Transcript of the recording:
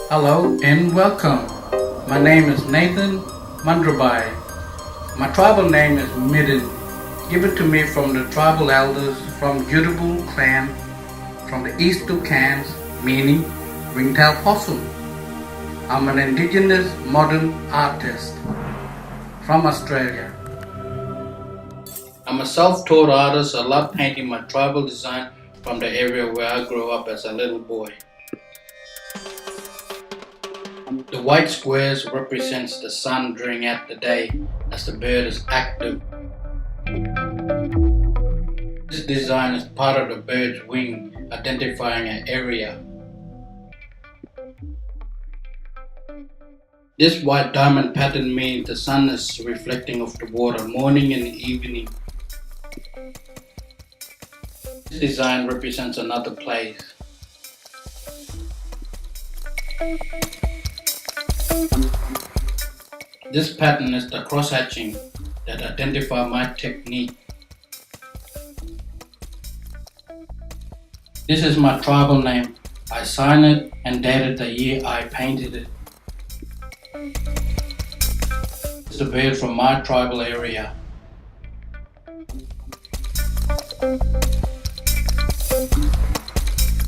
Hello and welcome. My name is Nathan Mundraby. My tribal name is Midin, given to me from the tribal elders from Jabulum Clan from the East two Cans, meaning ringtail possum. I'm an indigenous modern artist from Australia. I'm a self-taught artist. I love painting my tribal design from the area where I grew up as a little boy. The white squares represents the sun during at the day as the bird is active. This design is part of the bird's wing, identifying an area. This white diamond pattern means the sun is reflecting off the water morning and evening. This design represents another place. This pattern is the cross-hatching that identifies my technique. This is my tribal name. I signed it and dated the year I painted it. It's a bird from my tribal area.